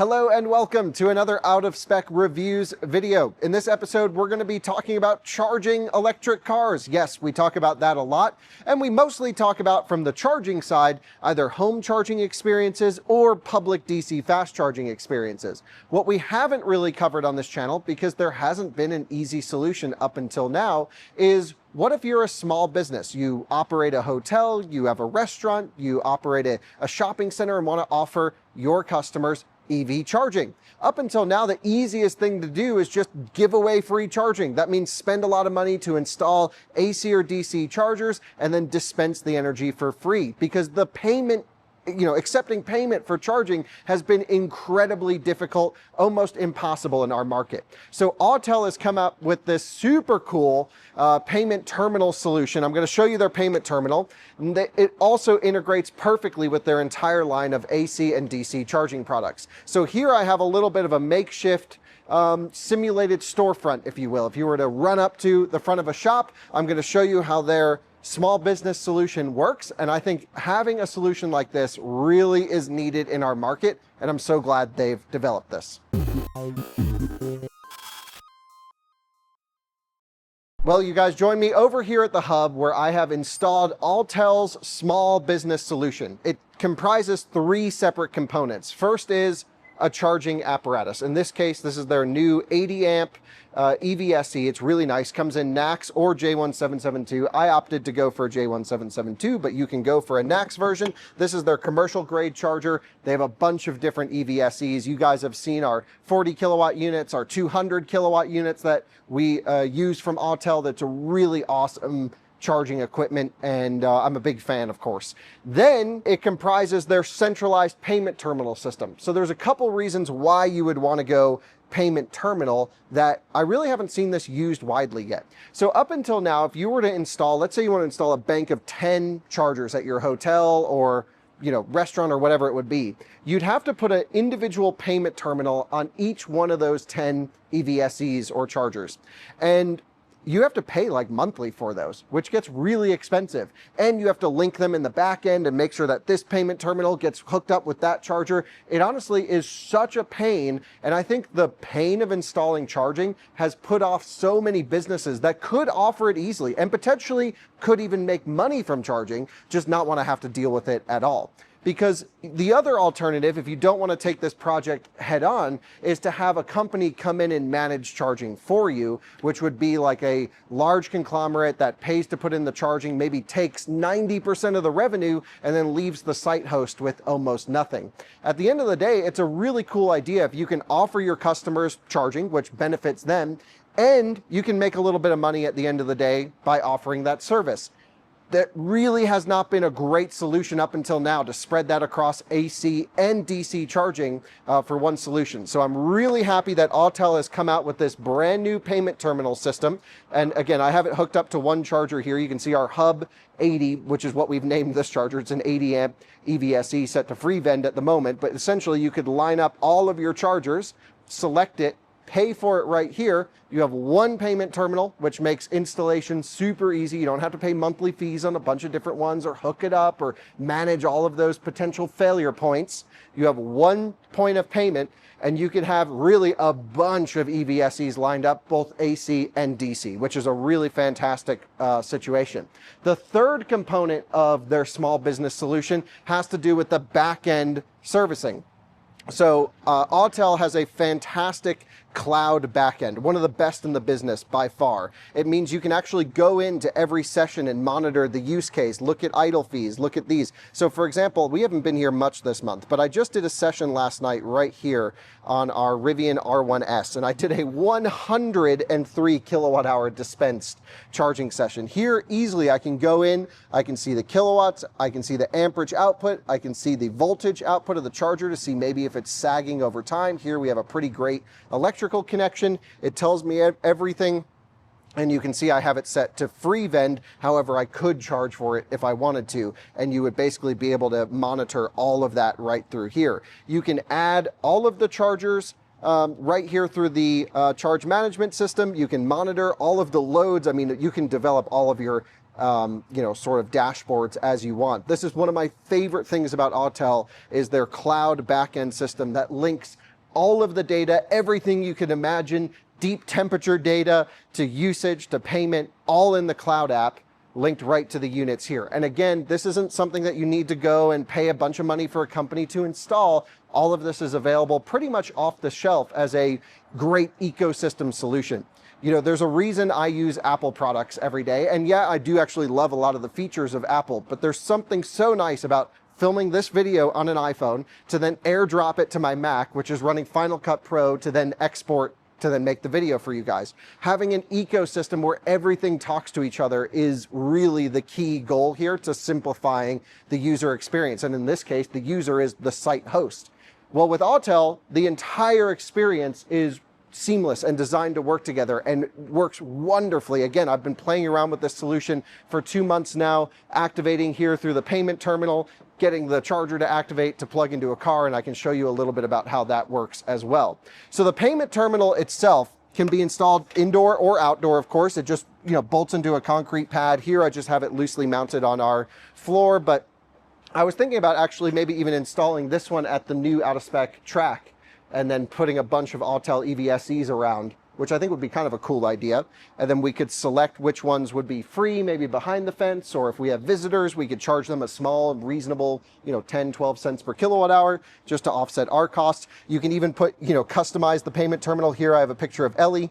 Hello and welcome to another Out of Spec Reviews video. In this episode, we're going to be talking about charging electric cars. Yes, we talk about that a lot, and we mostly talk about from the charging side, either home charging experiences or public DC fast charging experiences. What we haven't really covered on this channel, because there hasn't been an easy solution up until now, is what if you're a small business? You operate a hotel, you have a restaurant, you operate a shopping center and want to offer your customers EV charging. Up until now, the easiest thing to do is just give away free charging. That means spend a lot of money to install AC or DC chargers and then dispense the energy for free, because the payment, accepting payment for charging has been incredibly difficult, almost impossible in our market. So Autel has come up with this super cool payment terminal solution. I'm going to show you their payment terminal. It also integrates perfectly with their entire line of AC and DC charging products. So here I have a little bit of a makeshift simulated storefront, if you will. If you were to run up to the front of a shop, I'm going to show you how their small business solution works, and I think having a solution like this really is needed in our market, and I'm so glad they've developed this. Well, you guys, join me over here at the hub where I have installed Autel's small business solution. It comprises three separate components. First is a charging apparatus. In this case, this is their new 80 amp EVSE. It's really nice. Comes in NACS or J1772. I opted to go for a J1772, but you can go for a NACS version. This is their commercial grade charger. They have a bunch of different EVSEs. You guys have seen our 40 kilowatt units, our 200 kilowatt units that we use from Autel. That's a really awesome charging equipment, and I'm a big fan, of course. Then it comprises their centralized payment terminal system. So there's a couple reasons why you would want to go payment terminal that I really haven't seen this used widely yet. So up until now, if you were to install, let's say you want to install a bank of 10 chargers at your hotel or restaurant or whatever it would be, you'd have to put an individual payment terminal on each one of those 10 EVSEs or chargers. And you have to pay like monthly for those, which gets really expensive. And you have to link them in the back end and make sure that this payment terminal gets hooked up with that charger. It honestly is such a pain. And I think the pain of installing charging has put off so many businesses that could offer it easily and potentially could even make money from charging, just not want to have to deal with it at all. Because the other alternative, if you don't want to take this project head on, is to have a company come in and manage charging for you, which would be like a large conglomerate that pays to put in the charging, maybe takes 90% of the revenue and then leaves the site host with almost nothing. At the end of the day, it's a really cool idea if you can offer your customers charging, which benefits them, and you can make a little bit of money at the end of the day by offering that service. That really has not been a great solution up until now to spread that across AC and DC charging for one solution. So I'm really happy that Autel has come out with this brand new payment terminal system. And again, I have it hooked up to one charger here. You can see our Hub 80, which is what we've named this charger. It's an 80 amp EVSE set to free vend at the moment, but essentially you could line up all of your chargers, select it, pay for it right here. You have one payment terminal, which makes installation super easy. You don't have to pay monthly fees on a bunch of different ones or hook it up or manage all of those potential failure points. You have one point of payment, and you can have really a bunch of EVSEs lined up, both AC and DC, which is a really fantastic situation. The third component of their small business solution has to do with the back-end servicing. So Autel has a fantastic cloud backend, one of the best in the business by far. It means you can actually go into every session and monitor the use case, look at idle fees, look at these. So for example, we haven't been here much this month, but I just did a session last night right here on our Rivian R1S, and I did a 103 kilowatt hour dispensed charging session. Here easily I can go in, I can see the kilowatts, I can see the amperage output, I can see the voltage output of the charger to see maybe if it's sagging over time. Here we have a pretty great electrical connection. It tells me everything, and you can see I have it set to free vend. However, I could charge for it if I wanted to, and you would basically be able to monitor all of that right through here. You can add all of the chargers right here through the charge management system. You can monitor all of the loads. I mean, you can develop all of your sort of dashboards as you want. This is one of my favorite things about Autel is their cloud backend system that links all of the data, everything you can imagine, deep temperature data to usage to payment, all in the cloud app, linked right to the units here. And again, this isn't something that you need to go and pay a bunch of money for a company to install. All of this is available pretty much off the shelf as a great ecosystem solution. You know, there's a reason I use Apple products every day. And yeah, I do actually love a lot of the features of Apple, but there's something so nice about filming this video on an iPhone to then airdrop it to my Mac, which is running Final Cut Pro, to then export to then make the video for you guys. Having an ecosystem where everything talks to each other is really the key goal here to simplifying the user experience. And in this case, the user is the site host. Well, with Autel, the entire experience is seamless and designed to work together and works wonderfully. Again, I've been playing around with this solution for 2 months now, activating here through the payment terminal, getting the charger to activate to plug into a car, and I can show you a little bit about how that works as well. So the payment terminal itself can be installed indoor or outdoor, of course. It just, you know, bolts into a concrete pad. Here I just have it loosely mounted on our floor, but I was thinking about actually maybe even installing this one at the new out-of-spec track and then putting a bunch of Autel EVSEs around, which I think would be kind of a cool idea. And then we could select which ones would be free, maybe behind the fence, or if we have visitors, we could charge them a small, reasonable, 10, 12 cents per kilowatt hour just to offset our costs. You can even put, customize the payment terminal. Here I have a picture of Ellie.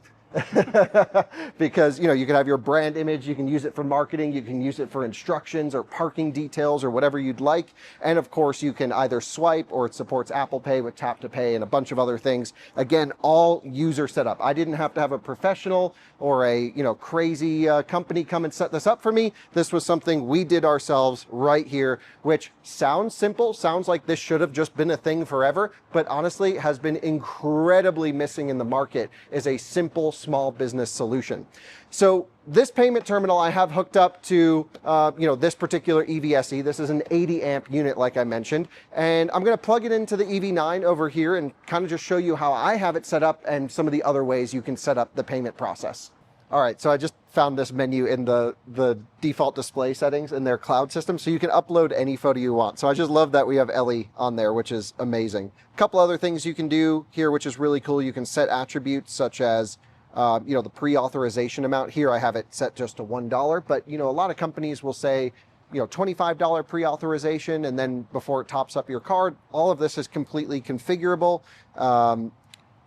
Because you can have your brand image, you can use it for marketing, you can use it for instructions or parking details or whatever you'd like. And of course you can either swipe, or it supports Apple Pay with tap to pay and a bunch of other things. Again, all user setup. I didn't have to have a professional or a crazy company come and set this up for me. This was something we did ourselves right here, which sounds simple, sounds like this should have just been a thing forever, but honestly has been incredibly missing in the market, is a simple small business solution. So this payment terminal I have hooked up to, this particular EVSE. This is an 80 amp unit, like I mentioned, and I'm going to plug it into the EV9 over here and kind of just show you how I have it set up and some of the other ways you can set up the payment process. All right, so I just found this menu in the default display settings in their cloud system, so you can upload any photo you want. So I just love that we have Ellie on there, which is amazing. A couple other things you can do here, which is really cool. You can set attributes such as the pre-authorization amount. Here I have it set just to $1, but a lot of companies will say, $25 pre-authorization, and then before it tops up your card. All of this is completely configurable.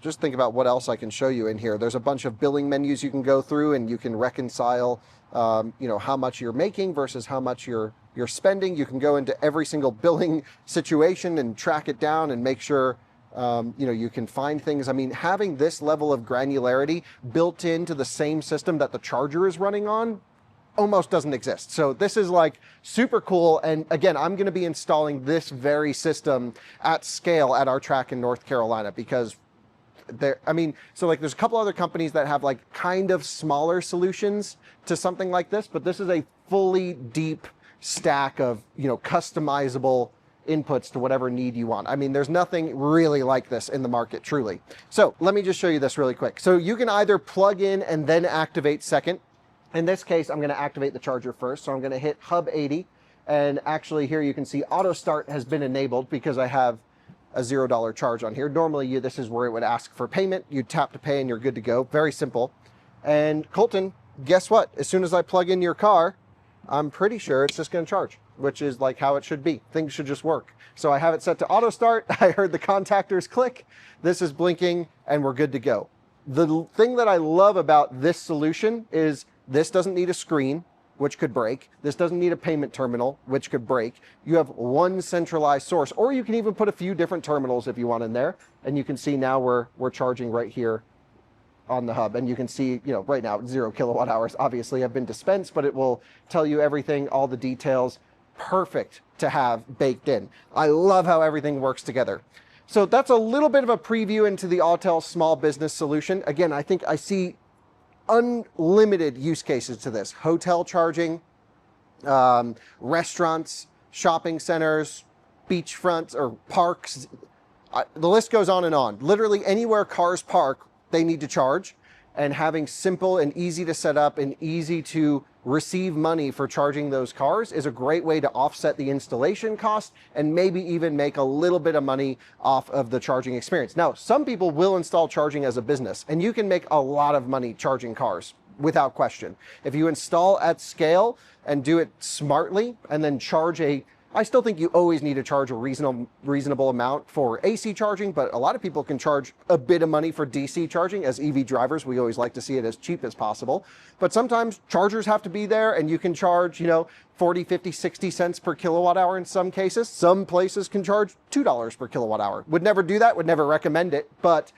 Just think about what else I can show you in here. There's a bunch of billing menus you can go through, and you can reconcile, how much you're making versus how much you're spending. You can go into every single billing situation and track it down and make sure you can find things. I mean, having this level of granularity built into the same system that the charger is running on almost doesn't exist. So this is like super cool. And again, I'm going to be installing this very system at scale at our track in North Carolina, because there's a couple other companies that have like kind of smaller solutions to something like this, but this is a fully deep stack of, customizable inputs to whatever need you want. I mean, there's nothing really like this in the market, truly. So let me just show you this really quick. So you can either plug in and then activate second. In this case, I'm going to activate the charger first. So I'm going to hit hub 80. And actually here you can see auto start has been enabled because I have a $0 charge on here. Normally this is where it would ask for payment. You tap to pay and you're good to go. Very simple. And Colton, guess what? As soon as I plug in your car, I'm pretty sure it's just going to charge, which is like how it should be. Things should just work. So I have it set to auto start. I heard the contactors click. This is blinking and we're good to go. The thing that I love about this solution is this doesn't need a screen, which could break. This doesn't need a payment terminal, which could break. You have one centralized source, or you can even put a few different terminals if you want in there. And you can see now we're charging right here on the hub, and you can see, right now 0 kilowatt hours obviously have been dispensed, but it will tell you everything, all the details. Perfect to have baked in. I love how everything works together. So that's a little bit of a preview into the Autel small business solution. Again, I think I see unlimited use cases to this. Hotel charging, restaurants, shopping centers, beachfronts or parks. The list goes on and on. Literally anywhere cars park, they need to charge. and having simple and easy to set up and easy to receive money for charging those cars is a great way to offset the installation cost and maybe even make a little bit of money off of the charging experience. Now, some people will install charging as a business, and you can make a lot of money charging cars without question. If you install at scale and do it smartly and then charge I still think you always need to charge a reasonable amount for AC charging, but a lot of people can charge a bit of money for DC charging. As EV drivers, we always like to see it as cheap as possible. But sometimes chargers have to be there, and you can charge, 40, 50, 60 cents per kilowatt hour in some cases. Some places can charge $2 per kilowatt hour. Would never do that, would never recommend it, but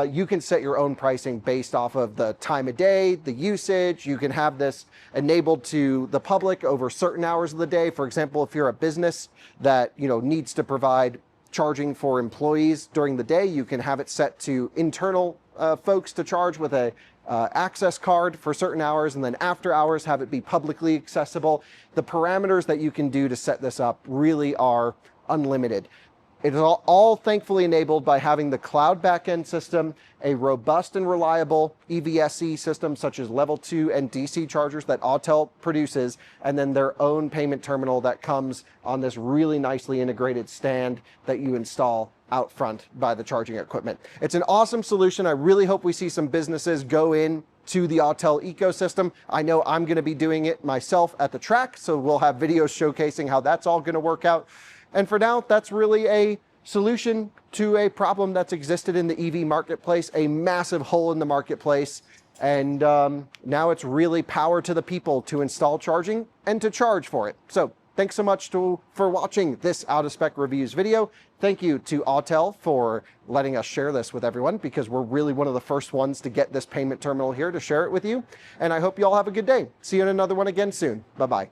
you can set your own pricing based off of the time of day, the usage. You can have this enabled to the public over certain hours of the day. For example, if you're a business that needs to provide charging for employees during the day, you can have it set to internal folks to charge with a access card for certain hours, and then after hours have it be publicly accessible. The parameters that you can do to set this up really are unlimited. It is all thankfully enabled by having the cloud backend system, a robust and reliable EVSE system such as level 2 and DC chargers that Autel produces, and then their own payment terminal that comes on this really nicely integrated stand that you install out front by the charging equipment. It's an awesome solution. I really hope we see some businesses go in to the Autel ecosystem. I know I'm going to be doing it myself at the track, so we'll have videos showcasing how that's all going to work out. And for now, that's really a solution to a problem that's existed in the EV marketplace, a massive hole in the marketplace. And now it's really power to the people to install charging and to charge for it. So thanks so much for watching this Out of Spec Reviews video. Thank you to Autel for letting us share this with everyone, because we're really one of the first ones to get this payment terminal here to share it with you. And I hope you all have a good day. See you in another one again soon. Bye-bye.